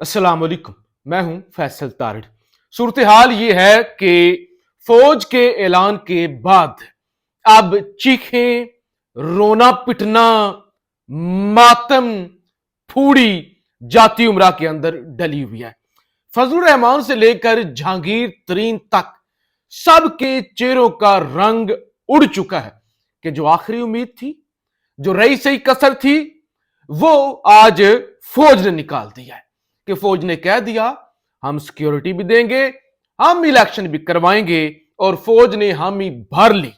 अस्सलाम वालेकुम। मैं हूं फैसल तारिड़। सूरत हाल ये है कि फौज के ऐलान के बाद अब चीखें, रोना पिटना, मातम, फूड़ी जाती उमरा के अंदर डली हुई है। फजलुर रहमान से लेकर जहांगीर तरीन तक सबके चेहरों का रंग उड़ चुका है कि जो आखिरी उम्मीद थी, जो रही सही कसर थी, वो आज फौज ने निकाल दिया है। कि फौज ने कह दिया हम सिक्योरिटी भी देंगे, हम इलेक्शन भी करवाएंगे, और फौज ने हामी भर ली।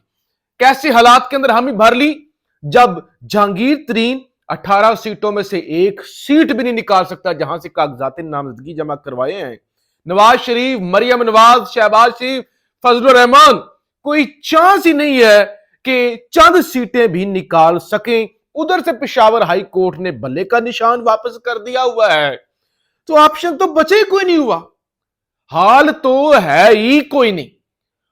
कैसे हालात के अंदर हामी भर ली? जब जहांगीर तरीन 18 सीटों में से एक सीट भी नहीं निकाल सकता जहां से कागजात नामजदगी जमा करवाए हैं। नवाज शरीफ, मरियम नवाज, शहबाज शरीफ, फजलुर रहमान, कोई चांस ही नहीं है कि चंद सीटें भी निकाल सकें। उधर से पेशावर हाई कोर्ट ने बल्ले का निशान वापस कर दिया हुआ है, तो ऑप्शन तो बचे ही कोई नहीं हुआ। हाल तो है ही कोई नहीं।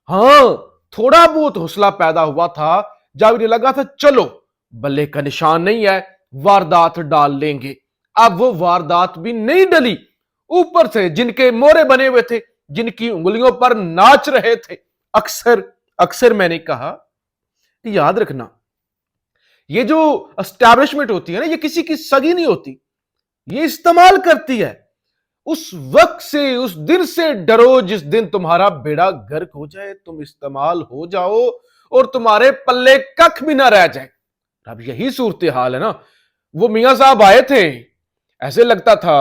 हां, थोड़ा बहुत हौसला पैदा हुआ था जब ये लगा था चलो बल्ले का निशान नहीं है, वारदात डाल लेंगे। अब वो वारदात भी नहीं डली। ऊपर से जिनके मोरे बने हुए थे, जिनकी उंगलियों पर नाच रहे थे, अक्सर अक्सर मैंने कहा कि याद रखना, ये जो एस्टैब्लिशमेंट होती है ना, ये किसी की सगी नहीं होती, ये इस्तेमाल करती है। उस वक्त से, उस दिन से डरो जिस दिन तुम्हारा बेड़ा गर्क हो जाए, तुम इस्तेमाल हो जाओ और तुम्हारे पल्ले कख भी ना रह जाए। अब यही सूरत हाल है ना। वो मियां साहब आए थे, ऐसे लगता था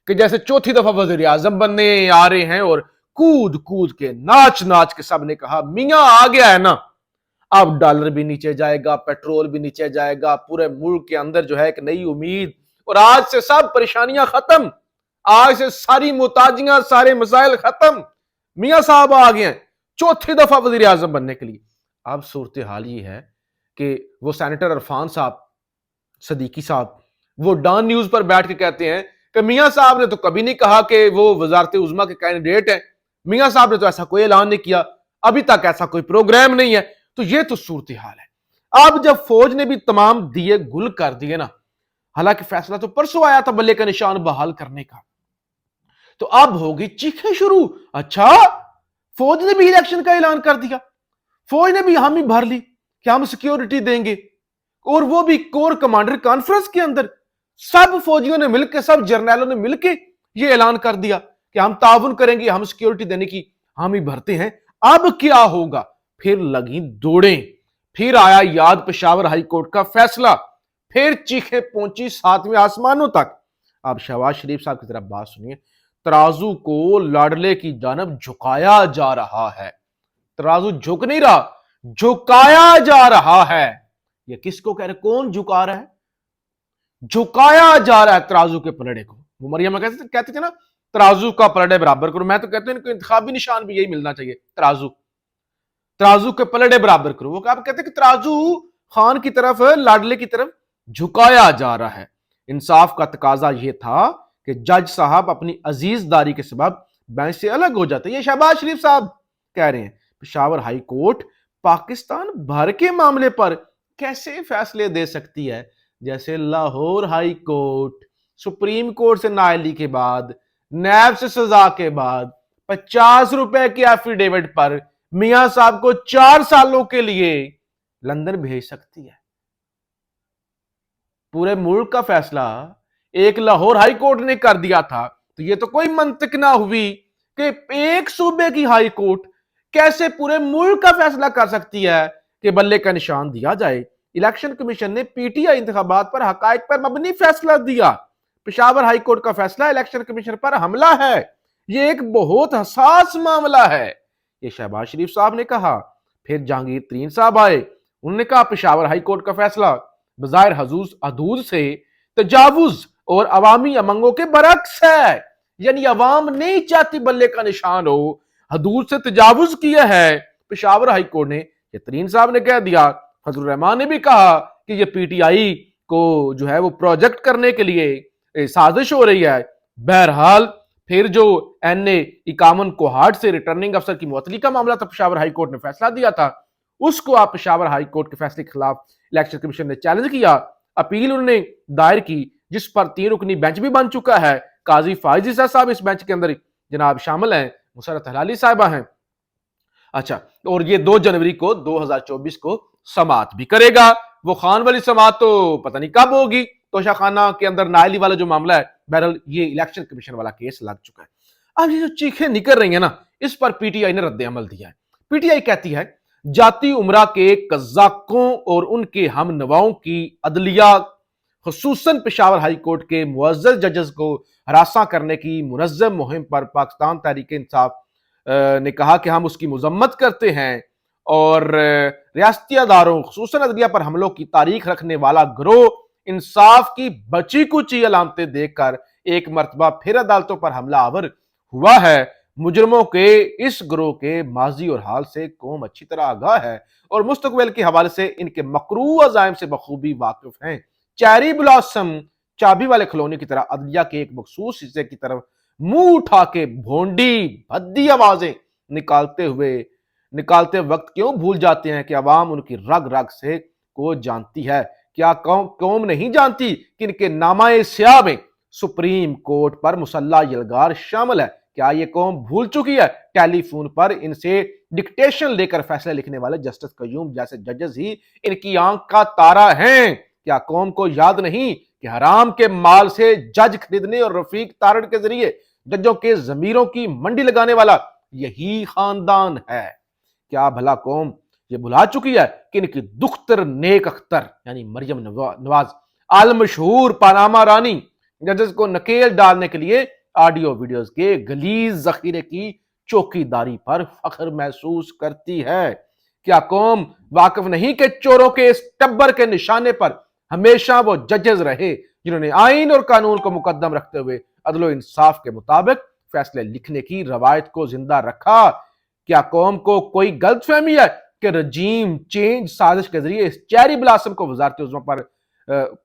कि जैसे चौथी दफा वजीर आजम बनने आ रहे हैं, और कूद कूद के, नाच नाच के सबने कहा मियां आ गया है ना, अब डॉलर भी नीचे जाएगा, पेट्रोल भी नीचे जाएगा, पूरे मुल्क के अंदर जो है एक नई उम्मीद, और आज से सब परेशानियां खत्म, आज से सारी मुताजियां, सारे मसाइल खत्म। मियां साहब आ गए हैं चौथी दफा वजीर आजम बनने के लिए। अब सूरत हाल ये है कि वो सेनेटर इरफान साहब, सदीकी साहब, वो डॉन न्यूज पर बैठ के कहते हैं कि मियां साहब ने तो कभी नहीं कहा कि वो वजारत उज़्मा के कैंडिडेट हैं, मियां साहब ने तो ऐसा कोई ऐलान नहीं किया, अभी तक ऐसा कोई प्रोग्राम नहीं है। तो ये तो सूरत हाल है। अब जब फौज ने भी तमाम दिए गुल कर दिए ना, हालांकि फैसला तो परसों आया था बल्ले का निशान बहाल करने का, तो अब होगी चीखें शुरू। अच्छा, फौज ने भी इलेक्शन का ऐलान कर दिया, फौज ने भी हामी भर ली कि हम सिक्योरिटी देंगे, और वो भी कोर कमांडर कॉन्फ्रेंस के अंदर सब फौजियों ने मिलकर, सब जर्नैलों ने मिलकर ये ऐलान कर दिया कि हम ताउन करेंगे, हम सिक्योरिटी देने की हामी भरते हैं। अब क्या होगा? फिर लगी दौड़ें, फिर आया याद पेशावर हाई कोर्ट का फैसला, फिर चीखें पहुंची सातवें आसमानों तक। अब शहबाज शरीफ साहब की तरफ बात सुनिए। तराजू को लाडले की जानब झुकाया जा रहा है। तराजू झुक नहीं रहा, झुकाया जा रहा है। ये किसको कह रहे? कौन झुका रहा है? झुकाया जा रहा है तराजू के पलड़े को। वो मरियम कहते थे ना, तराजू का पलड़े बराबर करो। मैं तो कहता हूं इनको इंतखाबी निशान भी यही मिलना चाहिए, तराजू, तराजू के पलड़े बराबर करो। वो आप कहते कि तराजू खान की तरफ, लाडले की तरफ झुकाया जा रहा है। इंसाफ का तकाजा यह था कि जज साहब अपनी अजीजदारी के सबब बेंच से अलग हो जाते। ये शहबाज शरीफ साहब कह रहे हैं। पेशावर हाई कोर्ट पाकिस्तान भर के मामले पर कैसे फैसले दे सकती है? जैसे Lahore high court supreme court से नाअहली के बाद, नैब से सजा के बाद, 50 रुपए के एफिडेविट पर मियां साहब को 4 सालों के लिए लंदन भेज सकती है। पूरे मुल्क का फैसला एक लाहौर हाई कोर्ट ने कर दिया था, तो ये तो कोई मंतक ना हुई कि एक सूबे की हाई कोर्ट कैसे पूरे मुल्क का फैसला कर सकती है कि बल्ले का निशान दिया जाए। इलेक्शन कमीशन ने पीटीआई इंतखाबात पर हकायक पर मबनी फैसला दिया। पेशावर हाई कोर्ट का फैसला इलेक्शन कमीशन पर हमला है। यह एक बहुत हसास मामला है, ये शहबाज शरीफ साहब ने कहा। फिर जहांगीर तरीन साहब आए, उन्होंने कहा पेशावर हाई कोर्ट का फैसला बज़ाहिर हदूद से तजावुज और अवामी अमंगों के बरक्स है। यानी अवाम नहीं चाहती बल्ले का निशान हो, हदूद से तजावुज किया है पेशावर हाई कोर्ट ने। ये तरीन साहब ने कह दिया। फजलुर रहमान ने भी कहा कि ये पीटीआई को जो है वो प्रोजेक्ट करने के लिए साजिश हो रही है। बहरहाल फिर जो एनए 51 कोहाट से रिटर्निंग अफसर की मुअत्तली का मामला था, पेशावर हाई कोर्ट ने फैसला दिया था, उसको आप पेशावर हाई कोर्ट के फैसले के खिलाफ इलेक्शन कमीशन ने चैलेंज किया। अपील उन्होंने दायर की, जिस पर 3 रुकनी बेंच भी बन चुका है। काजी फाइज ईसा साहब इस बेंच के अंदर जनाब शामिल हैं, मुसर्रत हलाली साहिबा हैं। अच्छा, और ये 2 जनवरी को 2024 को समात भी करेगा। वो खान वाली समात तो पता नहीं कब होगी, तोशा खाना के अंदर नायली वाला जो मामला है, बहरहाल ये इलेक्शन कमीशन वाला केस लग चुका है। अब ये जो चीखें निकल रही है ना, इस पर पीटीआई ने रद्द अमल दिया है। पीटीआई कहती है जाती उमरा के कज़ाकों और उनके हम नवाओं की अदलिया खुसूसन पेशावर हाई कोर्ट के मुअज़्ज़ज़ जजेस को हरासा करने की मुनज़्ज़म मुहिम पर पाकिस्तान तहरीक इंसाफ ने कहा कि हम उसकी मजम्मत करते हैं और रियासती अदारों खुसूसन अदलिया पर हमलों की तारीख रखने वाला गिरोह इंसाफ की बची कुची अलामतें देखकर एक मरतबा फिर अदालतों पर हमला आवर हुआ है। मुजरमों के इस गिरोह के माजी और हाल से कौम अच्छी तरह आगाह है और मुस्तकबिल के हवाले से इनके मकरू अज़ाइम से बखूबी वाकिफ हैं। चेरी ब्लॉसम चाबी वाले खिलौने की तरह अदलिया के एक मखसूस हिस्से की तरफ मुंह उठा के भोंडी भद्दी आवाजें निकालते वक्त क्यों भूल जाते हैं कि अवाम उनकी रग रग से को जानती है। क्या कौम नहीं जानती कि इनके नामाए स्याह में सुप्रीम कोर्ट पर मुसल्ला यलगार शामिल है। क्या ये कौम भूल चुकी है टेलीफोन पर इनसे डिक्टेशन लेकर फैसले लिखने वाले जस्टिस कयूम जैसे जजेस ही इनकी आंख का तारा हैं। क्या कौम को याद नहीं कि हराम के माल से जज खरीदने और रफीक तारड़ के जरिए जजों के जमीरों की मंडी लगाने वाला यही खानदान है। क्या भला कौम ये भुला चुकी है कि इनकी दुख्तर नेक अख्तर यानी मरियम नवाज आल मशहूर पानामा रानी जजेस को नकेल डालने के लिए ऑडियो वीडियोस के गलीज जखीरे की चौकीदारी पर फख्र महसूस करती है। क्या कौम वाकिफ नहीं कि चोरों के इस टब्बर के निशाने पर हमेशा वो जजेस रहे जिन्होंने आइन और कानून को मुकद्दम रखते हुए अदलो इंसाफ के मुताबिक फैसले लिखने की रवायत को जिंदा रखा। क्या कौम को कोई गलतफहमी है कि रजीम चेंज साजिश के जरिए इस चेरी ब्लॉसम को वजारती उज़्मा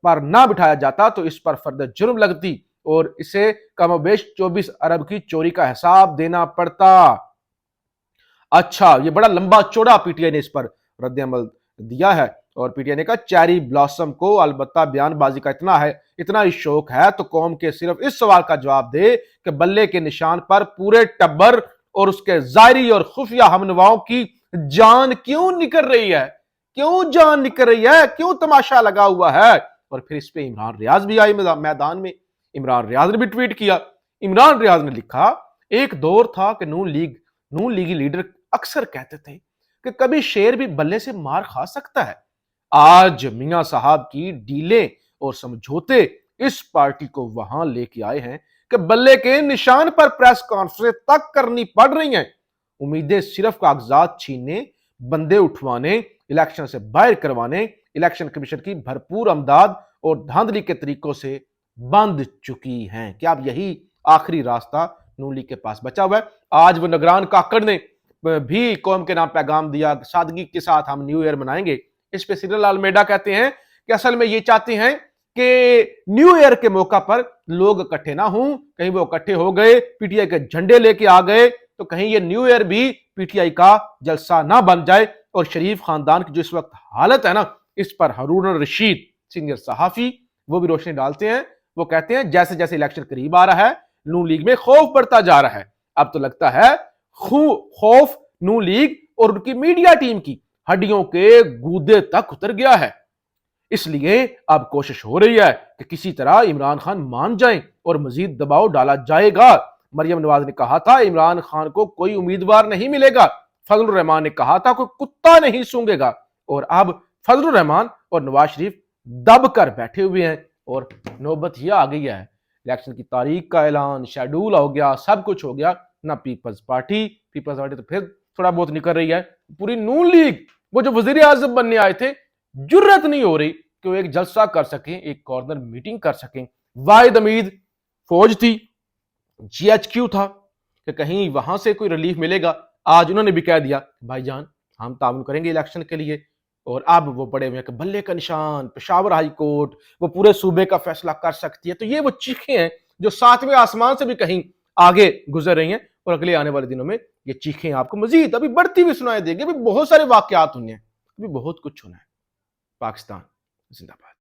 पर ना बिठाया जाता तो इस पर फर्द जुर्म लगती और इसे कमोबेश 24 अरब की चोरी का हिसाब देना पड़ता। अच्छा, ये बड़ा लंबा चौड़ा पीटीआई ने इस पर रद्द अमल दिया है और पीटीआई ने कहा चेरी ब्लॉसम को अलबत्ता बयानबाजी का इतना ही शौक है तो कौम के सिर्फ इस सवाल का जवाब दे कि बल्ले के निशान पर पूरे टब्बर और उसके जायरी और खुफिया हमनवाओं की जान क्यों निकल रही है, क्यों तमाशा लगा हुआ है। और फिर इस पे इमरान रियाज भी आए मैदान में। इमरान रियाज ने भी ट्वीट किया। इमरान रियाज ने लिखा एक दौर था कि नून लीगी लीडर अक्सर कहते थे कि कभी शेर भी बल्ले से मार खा सकता है। आज मियां साहब की डीलें और समझौते इस पार्टी को वहां लेके आए हैं कि बल्ले के निशान पर प्रेस कॉन्फ्रेंस तक करनी पड़ रही हैं। उम्मीदें सिर्फ कागजात छीनने, बंदे उठवाने, इलेक्शन से बाहर करवाने, इलेक्शन कमीशन की भरपूर अमदाद और धांधली के तरीकों से बंद चुकी हैं। क्या अब यही आखिरी रास्ता नून लीग के पास बचा हुआ है? आज वो निगरान काकड़ ने भी कौम के नाम पैगाम दिया, सादगी के साथ हम न्यू ईयर मनाएंगे। इस पे सिरिल अलमेडा कहते हैं कि असल में ये चाहते हैं कि न्यू ईयर के मौका पर लोग इकट्ठे ना हों। कहीं वो इकट्ठे हो गए, पीटीआई के झंडे लेके आ गए तो कहीं ये न्यू ईयर भी पीटीआई का जलसा ना बन जाए। और शरीफ खानदान की जो इस वक्त हालत है ना, इस पर हारून रशीद सीनियर सहाफी वो भी रोशनी डालते हैं। वो कहते हैं जैसे जैसे इलेक्शन करीब आ रहा है नून लीग में खौफ बढ़ता जा रहा है। अब तो लगता है खौफ नून लीग और उनकी मीडिया टीम की हड्डियों के गूदे तक उतर गया है। इसलिए अब कोशिश हो रही है कि किसी तरह इमरान खान मान जाएं और मजीद दबाव डाला जाएगा। मरियम नवाज ने कहा था इमरान खान को कोई उम्मीदवार नहीं मिलेगा। फजलुर रहमान ने कहा था कोई कुत्ता नहीं सूंघेगा। और अब फजलुर रहमान और नवाज शरीफ दब कर बैठे हुए हैं और नौबत यह आ गई है इलेक्शन की तारीख का ऐलान, शेड्यूल हो गया, सब कुछ हो गया ना। पीपल्स पार्टी तो फिर थोड़ा बहुत निकल रही है। पूरी नून लीग वो जो वजीर आजम बनने आए थे जुर्रत नहीं हो रही कि वो एक जलसा कर सकें, एक कॉर्नर मीटिंग कर सकें। वाहिद उम्मीद फौज थी, जीएचक्यू था कि कहीं वहां से कोई रिलीफ मिलेगा। आज उन्होंने भी कह दिया भाईजान हम ताउन करेंगे इलेक्शन के लिए। और अब वो पड़े हुए हैं कि बल्ले का निशान, पेशावर हाई कोर्ट वो पूरे सूबे का फैसला कर सकती है। तो ये वो चीखें हैं जो सातवें आसमान से भी कहीं आगे गुजर रही हैं और अगले आने वाले दिनों में ये चीखें आपको मजीद अभी बढ़ती हुई सुनाई देगी। अभी बहुत सारे वाकयात होने हैं, अभी बहुत कुछ होना है। पाकिस्तान जिंदाबाद।